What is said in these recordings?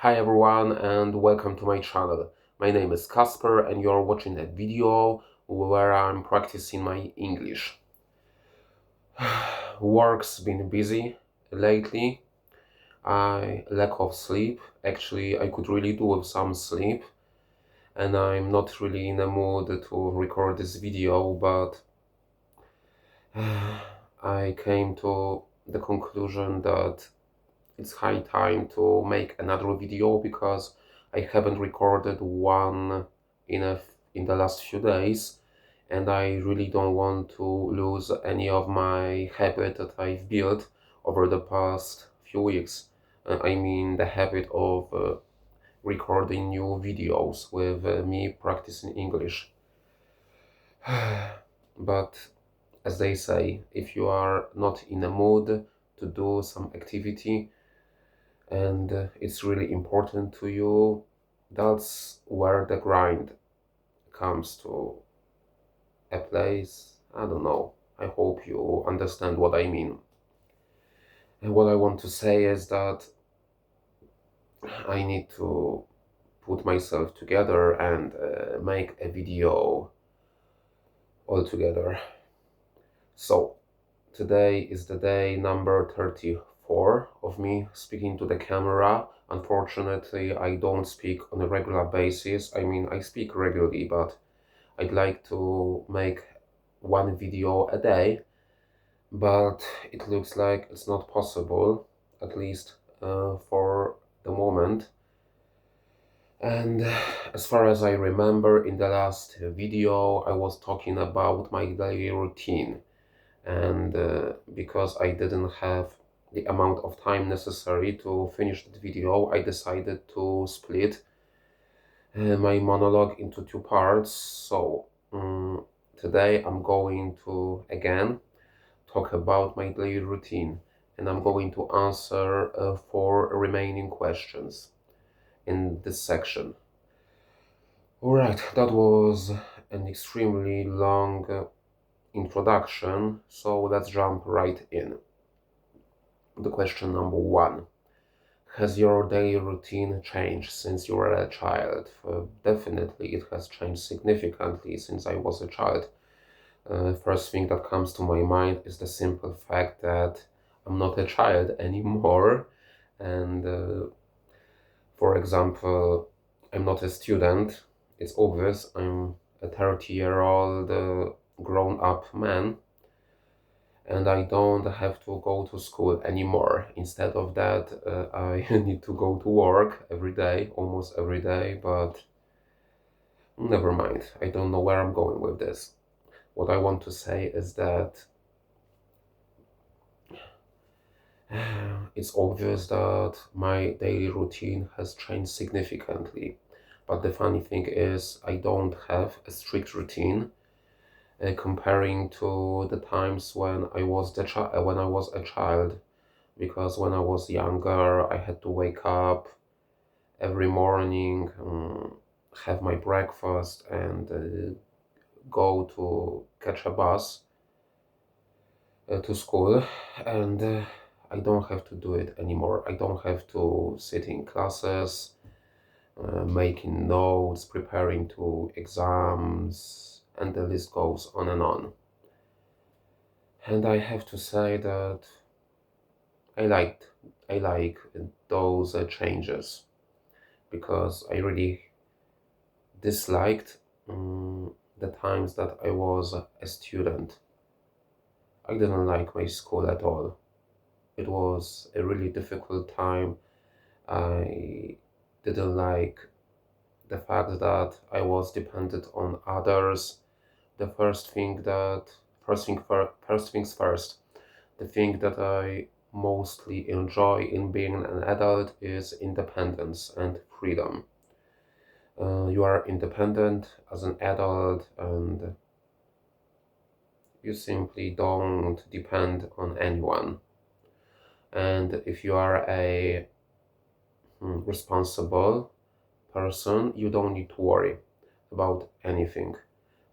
Hi everyone and welcome to my channel. My name is Kasper and you're watching a video where I'm practicing my English. Work's been busy lately. I lack of sleep. Actually, I could really do with some sleep and I'm not really in a mood to record this video, but I came to the conclusion that it's high time to make another video because I haven't recorded one in the last few days, and I really don't want to lose any of my habit that I've built over the past few weeks. I mean the habit of recording new videos with me practicing English. But as they say, if you are not in a mood to do some activity, and it's really important to you, that's where the grind comes to a place. I don't know. I hope you understand what I mean. And what I want to say is that I need to put myself together and make a video altogether. So today is the day number 34 of me speaking to the camera. Unfortunately, I don't speak on a regular basis. I mean, I speak regularly, but I'd like to make one video a day, but it looks like it's not possible, at least for the moment. And as far as I remember, in the last video, I was talking about my daily routine. And because I didn't have the amount of time necessary to finish that video, I decided to split my monologue into two parts. So today I'm going to again talk about my daily routine, and I'm going to answer 4 remaining questions in this section. Alright, that was an extremely long introduction, so let's jump right in. The question number 1. Has your daily routine changed since you were a child? Definitely it has changed significantly since I was a child. First thing that comes to my mind is the simple fact that I'm not a child anymore, and for example, I'm not a student. It's obvious. I'm a 30-year-old grown-up man, and I don't have to go to school anymore. Instead of that, I need to go to work every day, almost every day, but never mind. I don't know where I'm going with this. What I want to say is that it's obvious that my daily routine has changed significantly, but the funny thing is I don't have a strict routine comparing to the times when I was a child, because when I was younger I had to wake up every morning, have my breakfast, and go to catch a bus to school, and I don't have to do it anymore. I don't have to sit in classes, making notes, preparing to exams, and the list goes on and on. And I have to say that I like those changes, because I really disliked the times that I was a student. I didn't like my school at all. It was a really difficult time. I didn't like the fact that I was dependent on others. The first things first. The thing that I mostly enjoy in being an adult is independence and freedom. You are independent as an adult, and you simply don't depend on anyone. And if you are a responsible person, you don't need to worry about anything.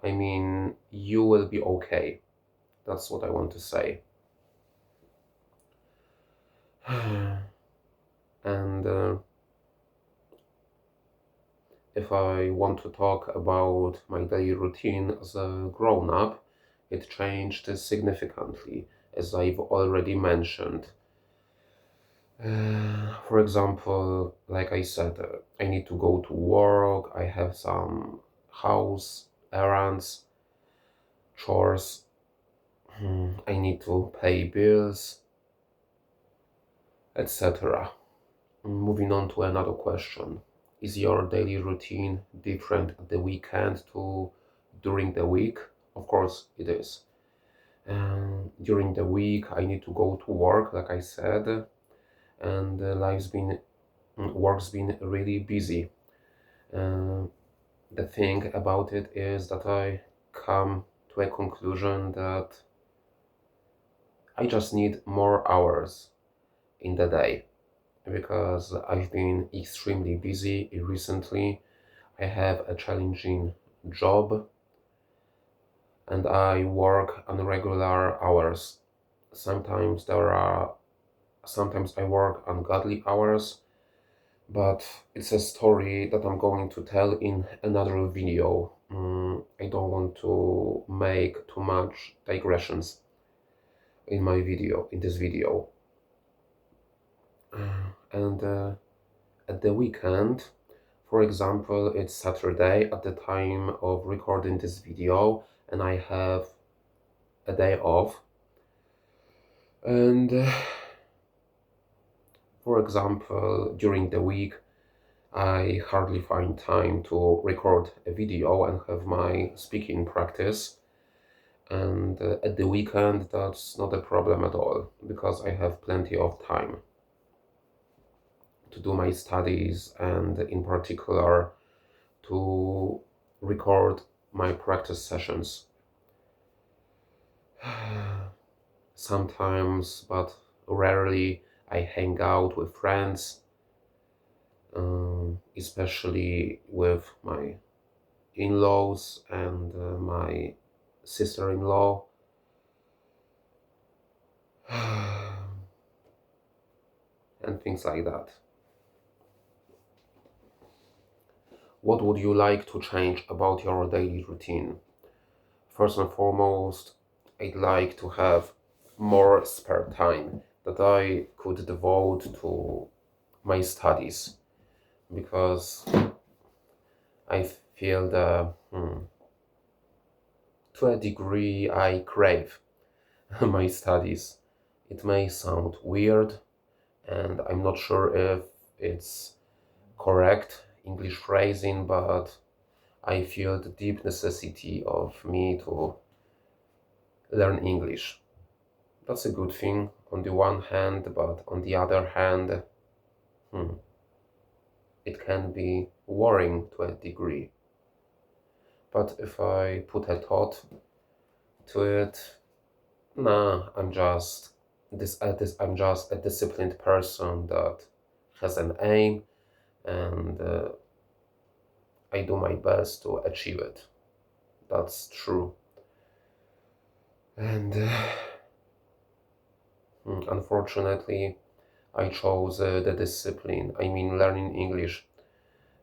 I mean, you will be okay. That's what I want to say. And if I want to talk about my daily routine as a grown-up, it changed significantly, as I've already mentioned. For example, like I said, I need to go to work, I have some house errands, chores, I need to pay bills, etc. Moving on to another question. Is your daily routine different at the weekend to during the week? Of course it is. During the week I need to go to work, like I said, and work's been really busy. Uh, the thing about it is that I come to a conclusion that I just need more hours in the day because I've been extremely busy recently. I have a challenging job and I work on regular hours. Sometimes sometimes I work ungodly hours, but it's a story that I'm going to tell in another video. I don't want to make too much digressions in this video. And at the weekend, for example, it's Saturday at the time of recording this video, and I have a day off. And for example, during the week, I hardly find time to record a video and have my speaking practice. And at the weekend, that's not a problem at all because I have plenty of time to do my studies and, in particular, to record my practice sessions. Sometimes, but rarely, I hang out with friends, especially with my in-laws and my sister-in-law. And things like that. What would you like to change about your daily routine? First and foremost, I'd like to have more spare time that I could devote to my studies because I feel that to a degree I crave my studies. It may sound weird and I'm not sure if it's correct English phrasing, but I feel the deep necessity of me to learn English. That's a good thing on the one hand, but on the other hand, it can be worrying to a degree. But if I put a thought to it, nah, I'm just a disciplined person that has an aim, and I do my best to achieve it. That's true. And unfortunately, I chose the discipline. I mean, learning English.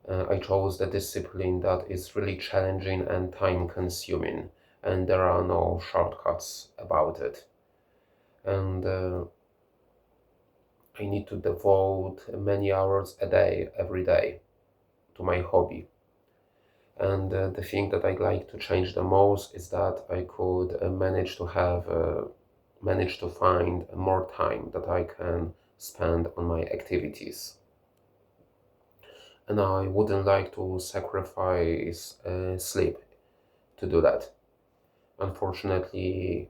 I chose the discipline that is really challenging and time-consuming, and there are no shortcuts about it. And I need to devote many hours a day, every day, to my hobby. And the thing that I'd like to change the most is that I could manage to find more time that I can spend on my activities. And I wouldn't like to sacrifice sleep to do that. Unfortunately,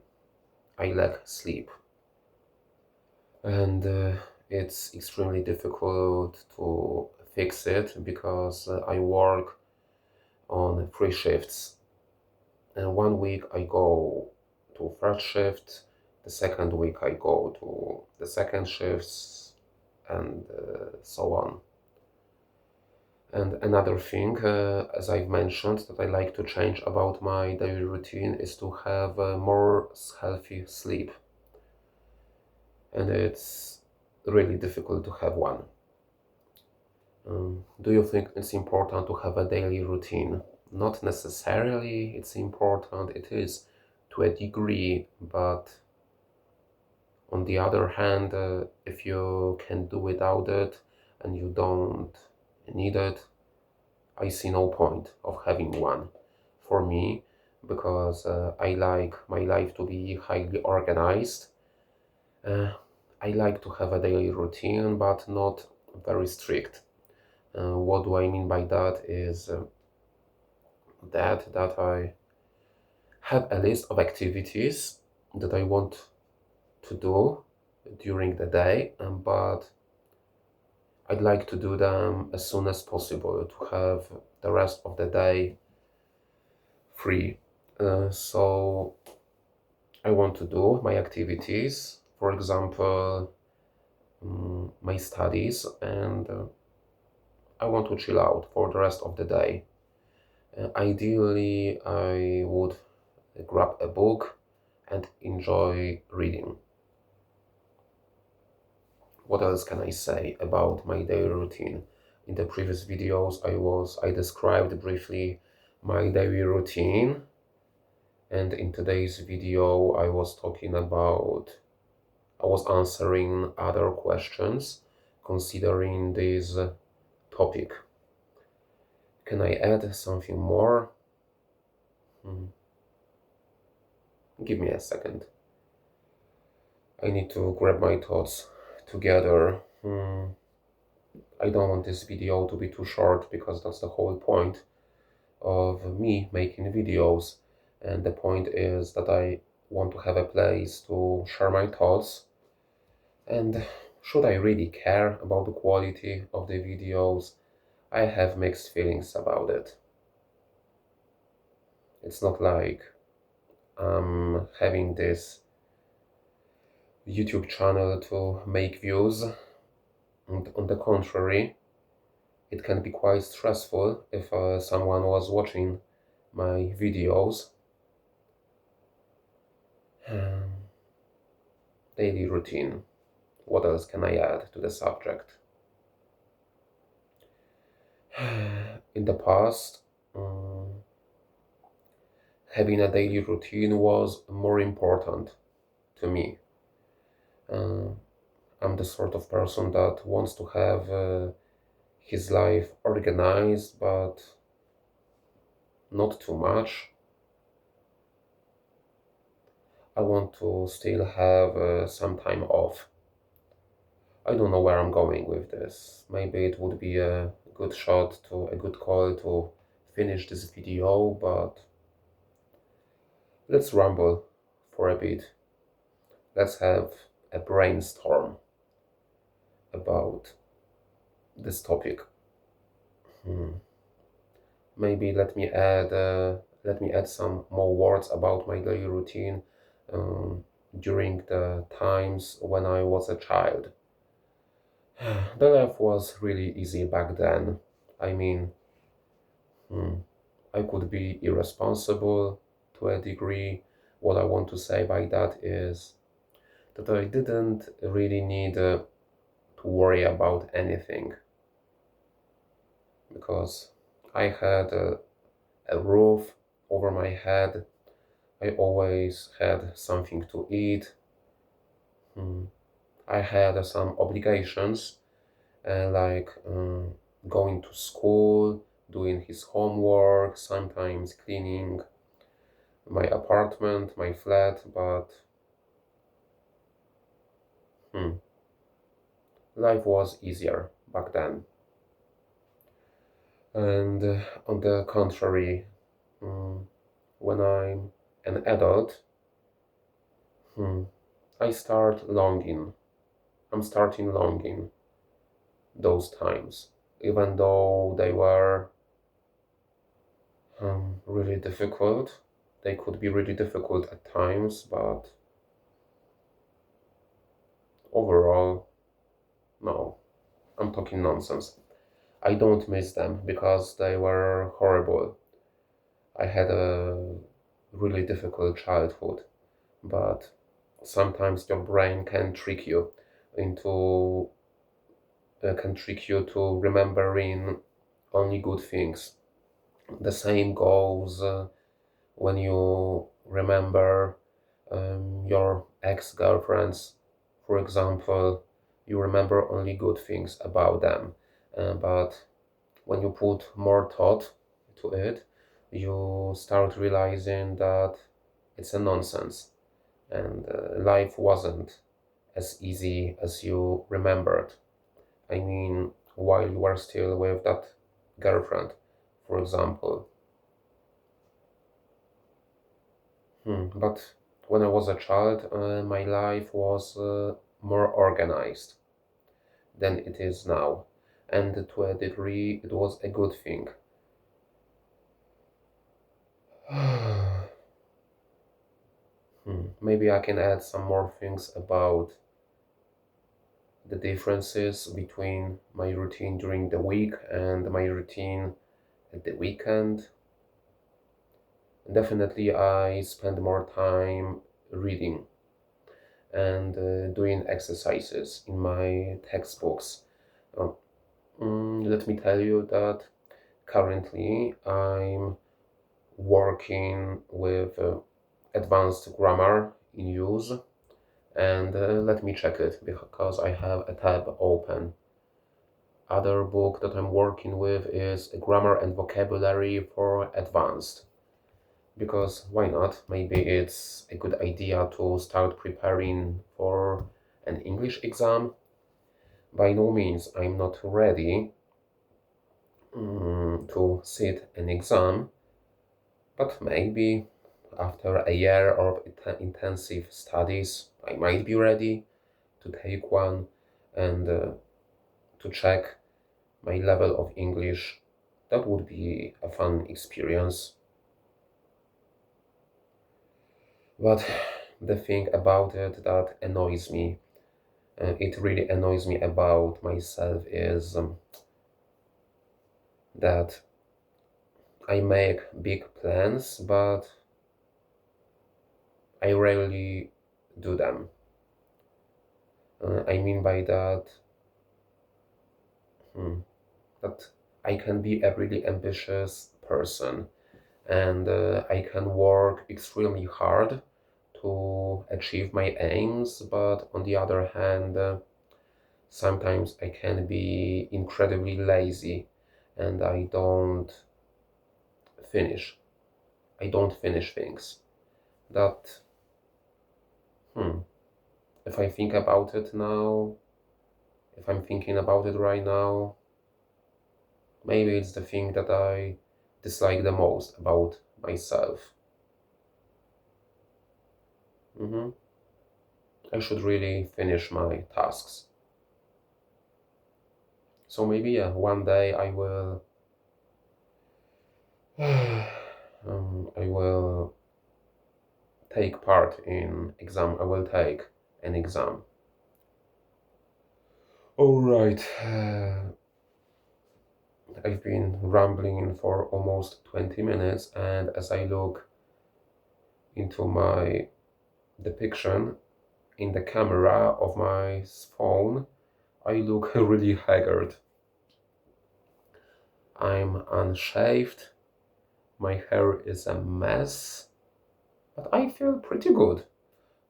I lack sleep. And it's extremely difficult to fix it because I work on 3 shifts. And one week I go to first shift, the second week I go to the second shifts, and so on. And another thing, as I've mentioned, that I like to change about my daily routine is to have more healthy sleep. And it's really difficult to have one. Do you think it's important to have a daily routine? Not necessarily it's important, it is to a degree, but on the other hand, if you can do without it and you don't need it, I see no point of having one for me because I like my life to be highly organized. Uh, I like to have a daily routine, but not very strict. What do I mean by that is that I have a list of activities that I want to do during the day, but I'd like to do them as soon as possible to have the rest of the day free. So I want to do my activities, for example, my studies, and I want to chill out for the rest of the day. Ideally, I would grab a book and enjoy reading. What else can I say about my daily routine? In the previous videos, I described briefly my daily routine, and in today's video, I was answering other questions considering this topic. Can I add something more? Hmm. Give me a second. I need to grab my thoughts together. I don't want this video to be too short because that's the whole point of me making videos. And the point is that I want to have a place to share my thoughts. And should I really care about the quality of the videos? I have mixed feelings about it. It's not like I'm having this YouTube channel to make views. And on the contrary, it can be quite stressful if someone was watching my videos. Daily routine. What else can I add to the subject? In the past, having a daily routine was more important to me. I'm the sort of person that wants to have his life organized, but not too much. I want to still have some time off. I don't know where I'm going with this. Maybe it would be a good call to finish this video, but let's ramble for a bit. Let's have a brainstorm about this topic. Maybe let me add some more words about my daily routine during the times when I was a child. The life was really easy back then. I mean, I could be irresponsible to a degree. What I want to say by that is that I didn't really need to worry about anything because I had a roof over my head. I always had something to eat. I had some obligations like going to school, doing his homework, sometimes cleaning my apartment, my flat, but life was easier back then. And on the contrary, when I'm an adult, I start longing. I'm starting longing those times, even though they were really difficult. They could be really difficult at times, but overall, no, I'm talking nonsense. I don't miss them because they were horrible. I had a really difficult childhood, but sometimes your brain can trick you into can trick you to remembering only good things. The same goes when you remember your ex-girlfriends, for example. You remember only good things about them, but when you put more thought to it, you start realizing that it's a nonsense, and life wasn't as easy as you remembered. I mean, while you are still with that girlfriend, for example. But when I was a child, my life was more organized than it is now. And to a degree, it was a good thing. Maybe I can add some more things about the differences between my routine during the week and my routine at the weekend. Definitely, I spend more time reading and doing exercises in my textbooks. Uh, Let me tell you that currently I'm working with advanced grammar in use, and let me check it because I have a tab open. Other book that I'm working with is Grammar and Vocabulary for Advanced, because why not? Maybe it's a good idea to start preparing for an English exam. By no means I'm not ready to sit an exam, but maybe after a year of intensive studies, I might be ready to take one and to check my level of English. That would be a fun experience. But the thing about it that annoys me, it really annoys me about myself, is that I make big plans, but I rarely do them. I mean by that, hmm, that I can be a really ambitious person, and I can work extremely hard to achieve my aims, but on the other hand, sometimes I can be incredibly lazy and finish. I don't finish things. That, hmm, if I think about it now, if I'm thinking about it right now, maybe it's the thing that I dislike the most about myself. hmm I should really finish my tasks. So maybe yeah, one day I will I will take part in exam. I will take an exam. All right. I've been rambling for almost 20 minutes, and as I look into my depiction in the camera of my phone, I look really haggard. I'm unshaved, my hair is a mess, but I feel pretty good.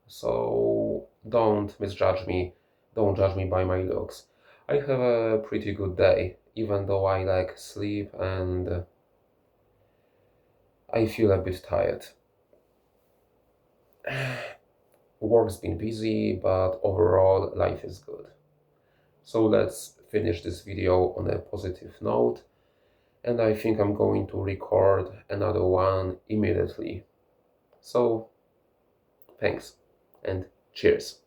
So don't misjudge me, don't judge me by my looks. I have a pretty good day, even though I lack sleep and I feel a bit tired. Work's been busy, but overall life is good. So let's finish this video on a positive note, and I think I'm going to record another one immediately. So thanks and cheers.